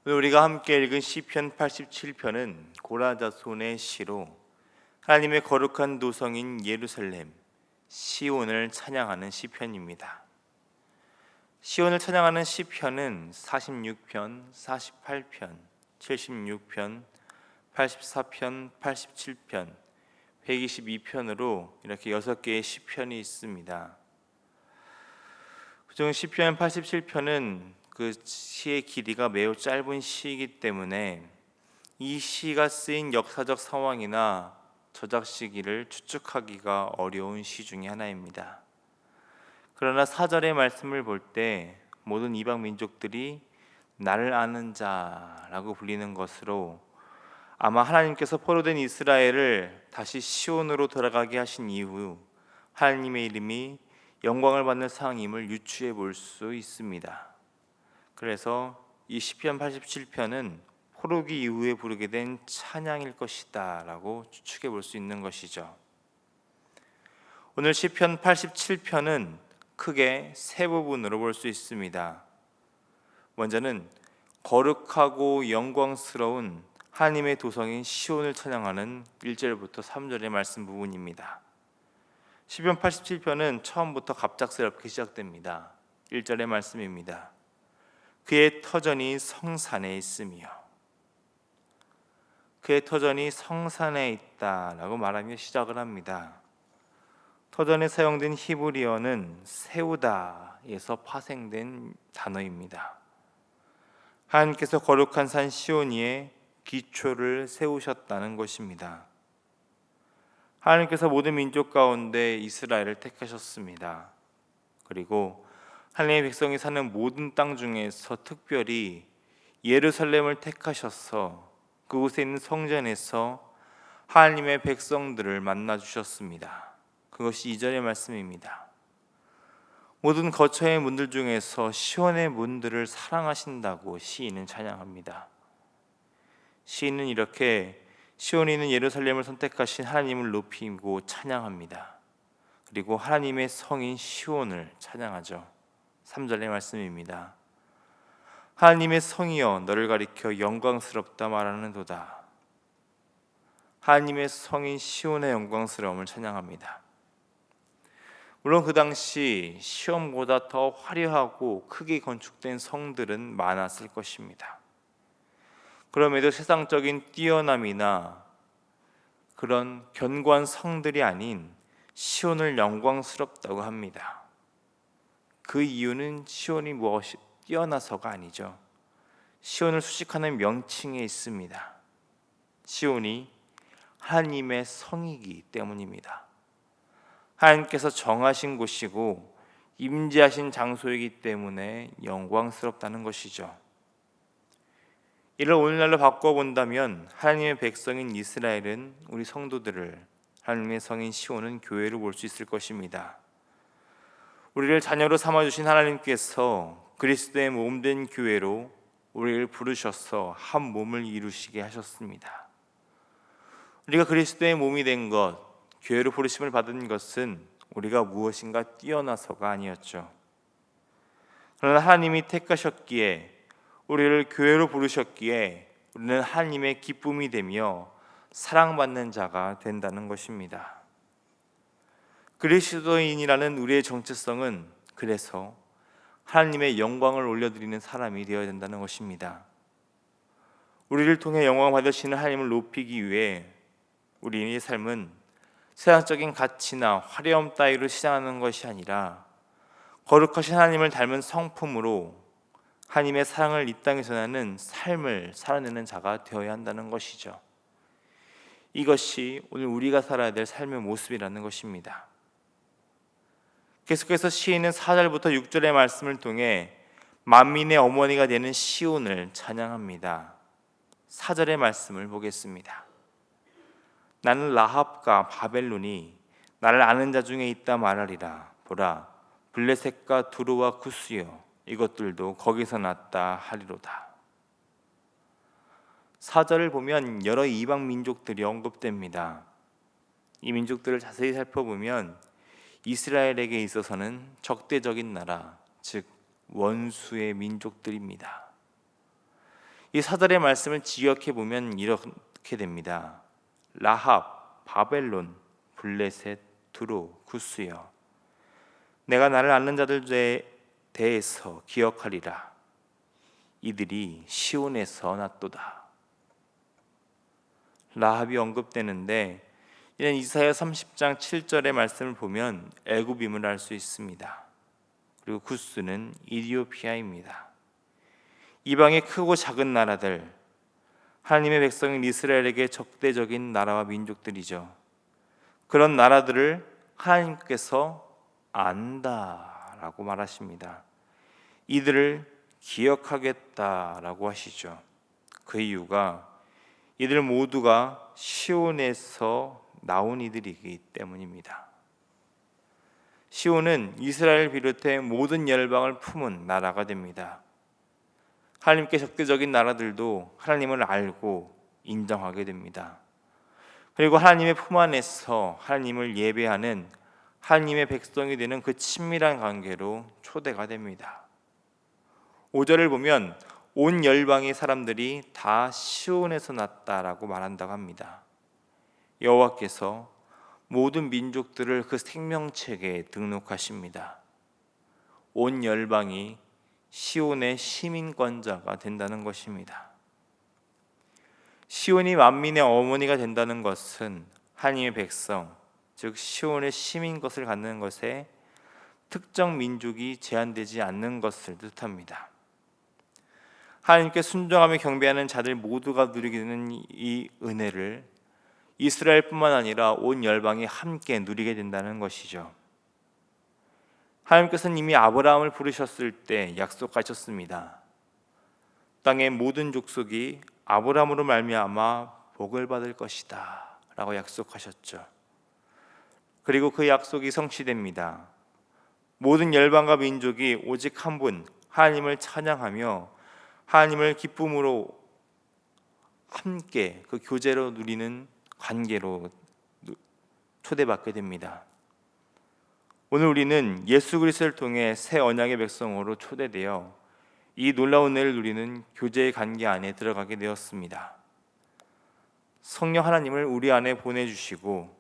오늘 우리가 함께 읽은 시편 87편은 고라자손의 시로 하나님의 거룩한 도성인 예루살렘 시온을 찬양하는 시편입니다. 시온을 찬양하는 시편은 46편, 48편, 76편, 84편, 87편, 122편으로 이렇게 6개의 시편이 있습니다. 그중 시편 87편은 그 시의 길이가 매우 짧은 시이기 때문에 이 시가 쓰인 역사적 상황이나 저작 시기를 추측하기가 어려운 시 중에 하나입니다. 그러나 4절의 말씀을 볼 때 모든 이방 민족들이 나를 아는 자라고 불리는 것으로 아마 하나님께서 포로된 이스라엘을 다시 시온으로 돌아가게 하신 이후 하나님의 이름이 영광을 받는 상황임을 유추해 볼 수 있습니다. 그래서 이 시편 87편은 포로기 이후에 부르게 된 찬양일 것이다 라고 추측해 볼 수 있는 것이죠. 오늘 시편 87편은 크게 세 부분으로 볼 수 있습니다. 먼저는 거룩하고 영광스러운 하나님의 도성인 시온을 찬양하는 1절부터 3절의 말씀 부분입니다. 시편 87편은 처음부터 갑작스럽게 시작됩니다. 1절의 말씀입니다. 그의 터전이 성산에 있으며, 그의 터전이 성산에 있다라고 말하며 시작을 합니다. 터전에 사용된 히브리어는 세우다에서 파생된 단어입니다. 하나님께서 거룩한 산 시온 위에 기초를 세우셨다는 것입니다. 하나님께서 모든 민족 가운데 이스라엘을 택하셨습니다. 그리고 하나님의 백성이 사는 모든 땅 중에서 특별히 예루살렘을 택하셔서 그곳에 있는 성전에서 하나님의 백성들을 만나 주셨습니다. 그것이 2절의 말씀입니다. 모든 거처의 문들 중에서 시온의 문들을 사랑하신다고 시인은 찬양합니다. 시인은 이렇게 시온에 있는 예루살렘을 선택하신 하나님을 높이고 찬양합니다. 그리고 하나님의 성인 시온을 찬양하죠. 3절의 말씀입니다. 하나님의 성이여 너를 가리켜 영광스럽다 말하는도다. 하나님의 성인 시온의 영광스러움을 찬양합니다. 물론 그 당시 시온보다 더 화려하고 크게 건축된 성들은 많았을 것입니다. 그럼에도 세상적인 뛰어남이나 그런 견고한 성들이 아닌 시온을 영광스럽다고 합니다. 그 이유는 시온이 무엇이 뛰어나서가 아니죠. 시온을 수식하는 명칭에 있습니다. 시온이 하나님의 성이기 때문입니다. 하나님께서 정하신 곳이고 임재하신 장소이기 때문에 영광스럽다는 것이죠. 이를 오늘날로 바꿔본다면 하나님의 백성인 이스라엘은 우리 성도들을, 하나님의 성인 시온은 교회로 볼 수 있을 것입니다. 우리를 자녀로 삼아주신 하나님께서 그리스도의 몸된 교회로 우리를 부르셔서 한 몸을 이루시게 하셨습니다. 우리가 그리스도의 몸이 된 것, 교회로 부르심을 받은 것은 우리가 무엇인가 뛰어나서가 아니었죠. 그러나 하나님이 택하셨기에, 우리를 교회로 부르셨기에 우리는 하나님의 기쁨이 되며 사랑받는 자가 된다는 것입니다. 그리스도인이라는 우리의 정체성은 그래서 하나님의 영광을 올려드리는 사람이 되어야 된다는 것입니다. 우리를 통해 영광 받으시는 하나님을 높이기 위해 우리의 삶은 세상적인 가치나 화려함 따위로 시작하는 것이 아니라 거룩하신 하나님을 닮은 성품으로 하나님의 사랑을 이 땅에 전하는 삶을 살아내는 자가 되어야 한다는 것이죠. 이것이 오늘 우리가 살아야 될 삶의 모습이라는 것입니다. 계속해서 시인은 4절부터 6절의 말씀을 통해 만민의 어머니가 되는 시온을 찬양합니다. 4절의 말씀을 보겠습니다. 나는 라합과 바벨론이 나를 아는 자 중에 있다 말하리라. 보라, 블레셋과 두로와 구스여 이것들도 거기서 났다 하리로다. 4절을 보면 여러 이방 민족들이 언급됩니다. 이 민족들을 자세히 살펴보면 이스라엘에게 있어서는 적대적인 나라, 즉 원수의 민족들입니다. 이 사절의 말씀을 지역해 보면 이렇게 됩니다. 라합, 바벨론, 블레셋, 두로, 구스여, 내가 나를 아는 자들에 대해서 기억하리라. 이들이 시온에서 났도다. 라합이 언급되는데 이는 이사야 30장 7절의 말씀을 보면 애굽임을 알 수 있습니다. 그리고 구스는 이디오피아입니다. 이방의 크고 작은 나라들, 하나님의 백성인 이스라엘에게 적대적인 나라와 민족들이죠. 그런 나라들을 하나님께서 안다라고 말하십니다. 이들을 기억하겠다라고 하시죠. 그 이유가 이들 모두가 시온에서 나온 이들이기 때문입니다. 시온은 이스라엘 비롯해 모든 열방을 품은 나라가 됩니다. 하나님께 적대적인 나라들도 하나님을 알고 인정하게 됩니다. 그리고 하나님의 품 안에서 하나님을 예배하는 하나님의 백성이 되는 그 친밀한 관계로 초대가 됩니다. 5절을 보면 온 열방의 사람들이 다 시온에서 났다라고 말한다고 합니다. 여호와께서 모든 민족들을 그 생명책에 등록하십니다. 온 열방이 시온의 시민권자가 된다는 것입니다. 시온이 만민의 어머니가 된다는 것은 하나님의 백성, 즉 시온의 시민 것을 갖는 것에 특정 민족이 제한되지 않는 것을 뜻합니다. 하나님께 순종하며 경배하는 자들 모두가 누리게 되는 이 은혜를 이스라엘뿐만 아니라 온 열방이 함께 누리게 된다는 것이죠. 하나님께서는 이미 아브라함을 부르셨을 때 약속하셨습니다. 땅의 모든 족속이 아브라함으로 말미암아 복을 받을 것이다 라고 약속하셨죠. 그리고 그 약속이 성취됩니다. 모든 열방과 민족이 오직 한 분 하나님을 찬양하며 하나님을 기쁨으로 함께 그 교제로 누리는 관계로 초대받게 됩니다. 오늘 우리는 예수 그리스도를 통해 새 언약의 백성으로 초대되어 이 놀라운 은혜를 누리는 교제의 관계 안에 들어가게 되었습니다. 성령 하나님을 우리 안에 보내주시고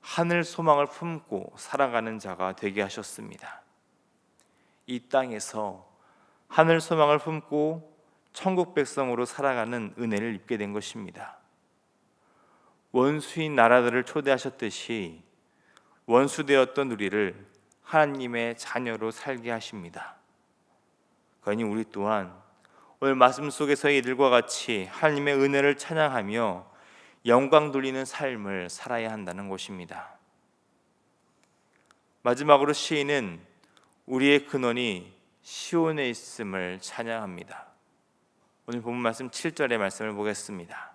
하늘 소망을 품고 살아가는 자가 되게 하셨습니다. 이 땅에서 하늘 소망을 품고 천국 백성으로 살아가는 은혜를 입게 된 것입니다. 원수인 나라들을 초대하셨듯이 원수되었던 우리를 하나님의 자녀로 살게 하십니다. 그러니 우리 또한 오늘 말씀 속에서의 이들과 같이 하나님의 은혜를 찬양하며 영광 돌리는 삶을 살아야 한다는 것입니다. 마지막으로 시인은 우리의 근원이 시온에 있음을 찬양합니다. 오늘 본문 말씀 7절의 말씀을 보겠습니다.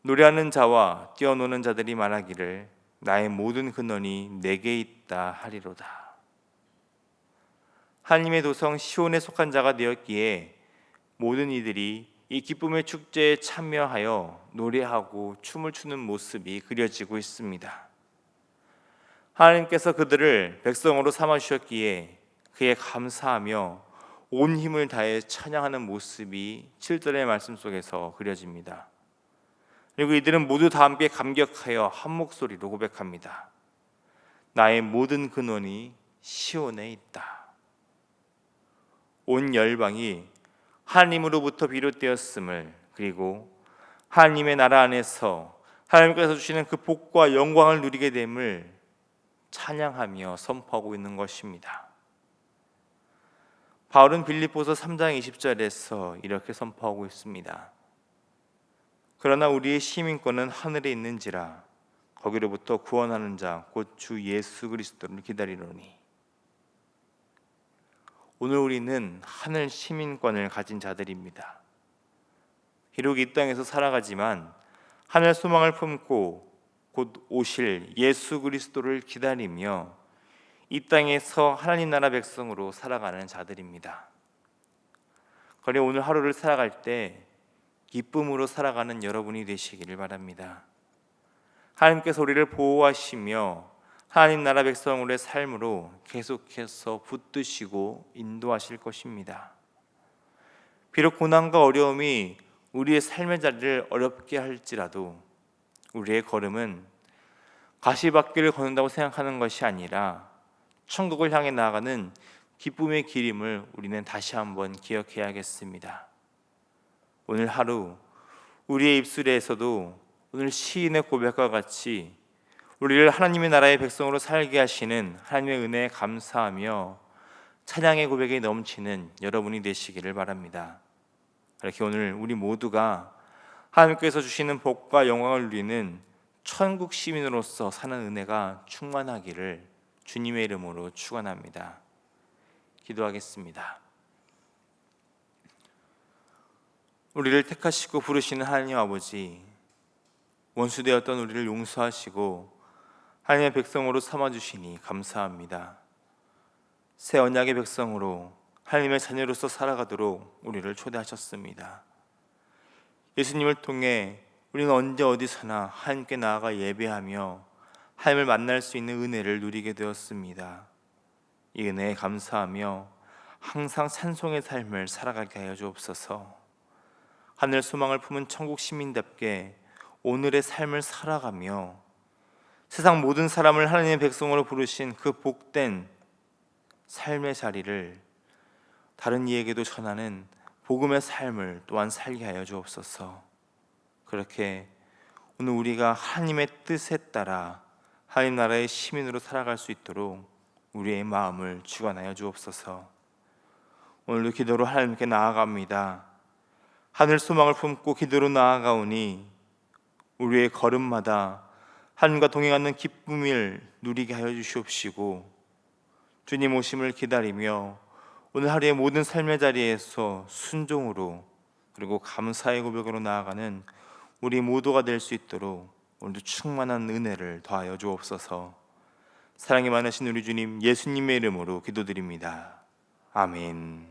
노래하는 자와 뛰어노는 자들이 말하기를 나의 모든 근원이 내게 있다 하리로다. 하나님의 도성 시온에 속한 자가 되었기에 모든 이들이 이 기쁨의 축제에 참여하여 노래하고 춤을 추는 모습이 그려지고 있습니다. 하나님께서 그들을 백성으로 삼아 주셨기에 그에 감사하며 온 힘을 다해 찬양하는 모습이 7절의 말씀 속에서 그려집니다. 그리고 이들은 모두 다 함께 감격하여 한 목소리로 고백합니다. 나의 모든 근원이 시온에 있다. 온 열방이 하나님으로부터 비롯되었음을, 그리고 하나님의 나라 안에서 하나님께서 주시는 그 복과 영광을 누리게 됨을 찬양하며 선포하고 있는 것입니다. 바울은 빌립보서 3장 20절에서 이렇게 선포하고 있습니다. 그러나 우리의 시민권은 하늘에 있는지라 거기로부터 구원하는 자 곧 주 예수 그리스도를 기다리노니. 오늘 우리는 하늘 시민권을 가진 자들입니다. 비록 이 땅에서 살아가지만 하늘 소망을 품고 곧 오실 예수 그리스도를 기다리며 이 땅에서 하나님 나라 백성으로 살아가는 자들입니다. 그러니 오늘 하루를 살아갈 때 기쁨으로 살아가는 여러분이 되시기를 바랍니다. 하나님께서 우리를 보호하시며 하나님 나라 백성으로의 삶으로 계속해서 붙드시고 인도하실 것입니다. 비록 고난과 어려움이 우리의 삶의 자리를 어렵게 할지라도 우리의 걸음은 가시밭길을 걷는다고 생각하는 것이 아니라 천국을 향해 나아가는 기쁨의 길임을 우리는 다시 한번 기억해야겠습니다. 오늘 하루 우리의 입술에서도 오늘 시인의 고백과 같이 우리를 하나님의 나라의 백성으로 살게 하시는 하나님의 은혜에 감사하며 찬양의 고백이 넘치는 여러분이 되시기를 바랍니다. 이렇게 오늘 우리 모두가 하나님께서 주시는 복과 영광을 누리는 천국 시민으로서 사는 은혜가 충만하기를 주님의 이름으로 축원합니다. 기도하겠습니다. 우리를 택하시고 부르시는 하나님 아버지, 원수되었던 우리를 용서하시고 하나님의 백성으로 삼아주시니 감사합니다. 새 언약의 백성으로 하나님의 자녀로서 살아가도록 우리를 초대하셨습니다. 예수님을 통해 우리는 언제 어디서나 하나님께 나아가 예배하며 하나님을 만날 수 있는 은혜를 누리게 되었습니다. 이 은혜에 감사하며 항상 찬송의 삶을 살아가게 하여 주옵소서. 하늘 소망을 품은 천국 시민답게 오늘의 삶을 살아가며 세상 모든 사람을 하나님의 백성으로 부르신 그 복된 삶의 자리를 다른 이에게도 전하는 복음의 삶을 또한 살게 하여 주옵소서. 그렇게 오늘 우리가 하나님의 뜻에 따라 하나님 나라의 시민으로 살아갈 수 있도록 우리의 마음을 주관하여 주옵소서. 오늘도 기도로 하나님께 나아갑니다. 하늘 소망을 품고 기도로 나아가오니 우리의 걸음마다 하나님과 동행하는 기쁨을 누리게 하여 주시옵시고 주님 오심을 기다리며 오늘 하루의 모든 삶의 자리에서 순종으로 그리고 감사의 고백으로 나아가는 우리 모두가 될 수 있도록 오늘도 충만한 은혜를 더하여 주옵소서. 사랑이 많으신 우리 주님 예수님의 이름으로 기도드립니다. 아멘.